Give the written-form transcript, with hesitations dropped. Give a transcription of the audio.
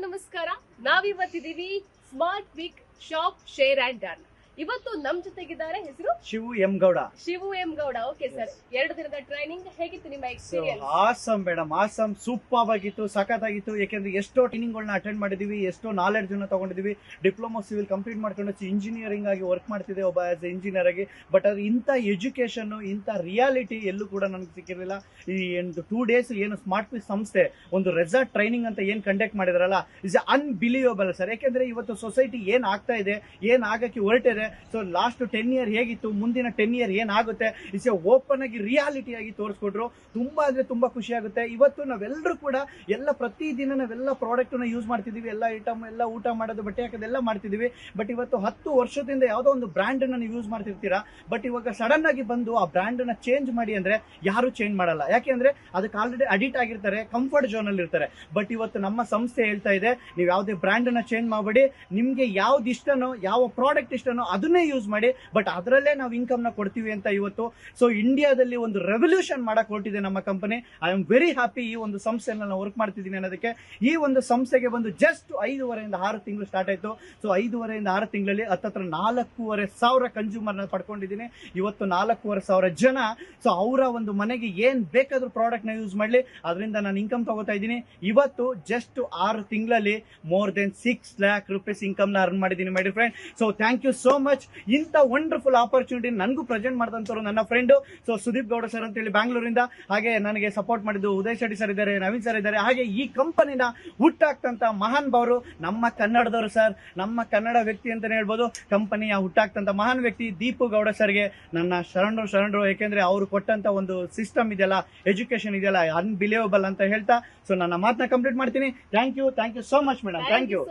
ನಮಸ್ಕಾರ. ನಾವಿವತ್ತಿದೀವಿ smart week shop share and done. ಇವತ್ತು ನಮ್ ಜೊತೆಗಿದ್ದಾರೆ ಹೆಸರು Shivu M Gowda. Okay sir, 2 ದಿನದ ಟ್ರೈನಿಂಗ್ ಹೇಗಿತ್ತು ನಿಮ್ಮ experience? Awesome madam, awesome super ಆಗಿತ್ತು, ಸಖತ್ತಾಗಿತ್ತು. ಯಾಕೆಂದ್ರೆ ಎಷ್ಟೋ ಟ್ರೈನಿಂಗ್ ಗಳನ್ನ ಅಟೆಂಡ್ ಮಾಡಿದೀವಿ, ಎಷ್ಟೋ ನಾಲೆಡ್ಜ್ ಅನ್ನ ತಗೊಂಡಿದೀವಿ. ಡಿಪ್ಲೊಮಾ ಸಿವಿಲ್ ಕಂಪ್ಲೀಟ್ ಮಾಡ್ಕೊಂಡು ಇಂಜಿನಿಯರಿಂಗ್ ಆಗಿ ವರ್ಕ್ ಮಾಡ್ತಿದ್ದೆ ಒಬ್ಬ ಆಸ್ ಎ ಇಂಜಿನಿಯರ್ ಆಗಿ. ಬಟ್ ಅದು ಇಂಥ ಎಜುಕೇಶನ್, ಇಂಥ ರಿಯಾಲಿಟಿ ಎಲ್ಲೂ ಕೂಡ ನನಗೆ ಸಿಕ್ಕಿರಲಿಲ್ಲ. ಈ 2 ಡೇಸ್ ಏನು ಸ್ಮಾರ್ಟ್ ವೀಕ್ ಸಂಸ್ಥೆ ಒಂದು ರೆಸಾರ್ಟ್ ಟ್ರೈನಿಂಗ್ ಅಂತ ಏನ್ ಕಂಡಕ್ಟ್ ಮಾಡಿದ್ರಲ್ಲ, ಇಸ್ ಅನ್ಬಿಲೀವಬಲ್ ಸರ್. ಯಾಕೆಂದ್ರೆ ಇವತ್ತು ಸೊಸೈಟಿ ಏನ್ ಆಗ್ತಾ ಇದೆ, ಏನ್ ಆಗಕ್ಕೆ ಹೊರಟಿದೆ, ಸೊ ಲಾಸ್ಟ್ 10 ಇಯರ್ ಹೇಗಿತ್ತು, ಮುಂದಿನ 10 ಇಯರ್ ಏನಾಗುತ್ತೆ, ಇಸ್ ಓಪನ್ ಆಗಿ ರಿಯಾಲಿಟಿ ಆಗಿ ತೋರಿಸ್ಕೊಟ್ರು. ತುಂಬಾ ಅಂದ್ರೆ ತುಂಬಾ ಖುಷಿ ಆಗುತ್ತೆ. ಇವತ್ತು ನಾವೆಲ್ಲರೂ ಕೂಡ ಪ್ರತಿದಿನ ನಾವೆಲ್ಲ ಪ್ರಾಡಕ್ಟ್ ನ ಯೂಸ್ ಮಾಡ್ತಿದೀವಿ, ಎಲ್ಲ ಐಟಮ್, ಎಲ್ಲ ಊಟ ಮಾಡೋದು, ಬಟ್ಟೆ ಹಾಕೋದೆಲ್ಲ ಮಾಡ್ತಿದೀವಿ. ಬಟ್ ಇವತ್ತು 10 ವರ್ಷದಿಂದ ಯಾವ್ದೋ ಒಂದು ಬ್ರ್ಯಾಂಡ್ ಅನ್ನ ನೀವು ಯೂಸ್ ಮಾಡ್ತಿರ್ತೀರಾ. ಬಟ್ ಇವಾಗ ಸಡನ್ ಆಗಿ ಬಂದು ಆ ಬ್ರ್ಯಾಂಡ್ ಅನ್ನ ಚೇಂಜ್ ಮಾಡಿ ಅಂದ್ರೆ ಯಾರು ಚೇಂಜ್ ಮಾಡಲ್ಲ. ಯಾಕೆಂದ್ರೆ ಅದಕ್ಕೆ ಆಲ್ರೆಡಿ ಅಡಿಕ್ಟ್ ಆಗಿರ್ತಾರೆ, ಕಂಫರ್ಟ್ ಝೋನ್ ಅಲ್ಲಿ ಇರ್ತಾರೆ. ಬಟ್ ಇವತ್ತು ನಮ್ಮ ಸಂಸ್ಥೆ ಹೇಳ್ತಾ ಇದೆ, ನೀವು ಯಾವುದೇ ಬ್ರ್ಯಾಂಡ್ ಅನ್ನ ಚೇಂಜ್ ಮಾಡಬೇಡಿ, ನಿಮ್ಗೆ ಯಾವ್ದು ಇಷ್ಟನೋ, ಯಾವ ಪ್ರಾಡಕ್ಟ್ ಇಷ್ಟನೋ ಅದನ್ನೇ ಯೂಸ್ ಮಾಡಿ, ಬಟ್ ಅದರಲ್ಲೇ ನಾವು ಇನ್ಕಮ್ ನ ಕೊಡ್ತೀವಿ ಅಂತ ಇವತ್ತು. ಸೊ ಇಂಡಿಯಾದಲ್ಲಿ ಒಂದು ರೆವಲ್ಯೂಷನ್ ಮಾಡಕ್ ಹೊರಟಿದೆ ನಮ್ಮ company. I am very happy ಈ ಒಂದು ಸಂಸ್ಥೆನ ನಾನು ವರ್ಕ್ ಮಾಡ್ತಿದ್ದೀನಿ ಅನ್ನೋದಕ್ಕೆ. ಈ ಒಂದು ಸಂಸ್ಥೆಗೆ ಬಂದು ಜಸ್ಟ್ 5.5 ಇಂದ 6 ತಿಂಗಳು ಸ್ಟಾರ್ಟ್ ಆಯ್ತು. ಸೊ 5.5 ಇಂದ 6 ತಿಂಗಳಲ್ಲಿ ಹತ್ತತ್ರ 4,500 ಕನ್ಸ್ಯೂಮರ್ ನ ಪಡ್ಕೊಂಡಿದ್ದೀನಿ. ಇವತ್ತು 4,500 ಜನ, ಸೊ ಅವರ ಒಂದು ಮನೆಗೆ ಏನ್ ಬೇಕಾದ್ರೂ ಪ್ರಾಡಕ್ಟ್ ನ ಯೂಸ್ ಮಾಡ್ಲಿ, ಅದರಿಂದ ನಾನು ಇನ್ಕಮ್ ತಗೋತಾ ಇದ್ದೀನಿ. ಇವತ್ತು ಜಸ್ಟ್ 6 ತಿಂಗಳಲ್ಲಿ more than 6 lakh rupees income ನ ಅರ್ನ್ ಮಾಡಿದ್ದೀನಿ my dear friend. So thank you so much. ಇಂಥ ವಂಡರ್ಫುಲ್ ಆಪರ್ಚುನಿಟಿ ನನಗೂ ಪ್ರೆಸೆಂಟ್ ಮಾಡಿದಂತವ್ರು ನನ್ನ friend so Sudeep Gowda sir ಅಂತೇಳಿ ಬ್ಯಾಂಗ್ಳೂರಿಂದ. ಹಾಗೆ ನನಗೆ ಸಪೋರ್ಟ್ ಮಾಡಿದ್ದು ಉದಯ್ ಶೆಟ್ಟಿ ಸರ್ ಇದ್ದಾರೆ, ನವೀನ್ ಸರ್ ಇದ್ದಾರೆ. ಹಾಗೆ ಈ ಕಂಪನಿನ ಹುಟ್ಟಾಕ್ತಂತ ಮಹಾನ್ ಭಾವರು ನಮ್ಮ ಕನ್ನಡದವರು ಸರ್, ನಮ್ಮ ಕನ್ನಡ ವ್ಯಕ್ತಿ ಅಂತಾನೆ ಹೇಳ್ಬೋದು. ಕಂಪನಿಯ ಹುಟ್ಟಾಕ್ತಂತ ಮಹಾನ್ ವ್ಯಕ್ತಿ ದೀಪು ಗೌಡ ಸರ್ಗೆ ನನ್ನ ಶರಣರು. ಯಾಕೆಂದ್ರೆ ಅವರು ಕೊಟ್ಟಂತ ಒಂದು ಸಿಸ್ಟಮ್ ಇದೆಯಲ್ಲ, ಎಜುಕೇಶನ್ ಇದೆಯಲ್ಲ, ಅನ್ಬಿಲೀವಬಲ್ ಅಂತ ಹೇಳ್ತಾ ಸೊ ನನ್ನ ಮಾತನ್ನ ಕಂಪ್ಲೀಟ್ ಮಾಡ್ತೀನಿ. Thank you so much madam. Thank you.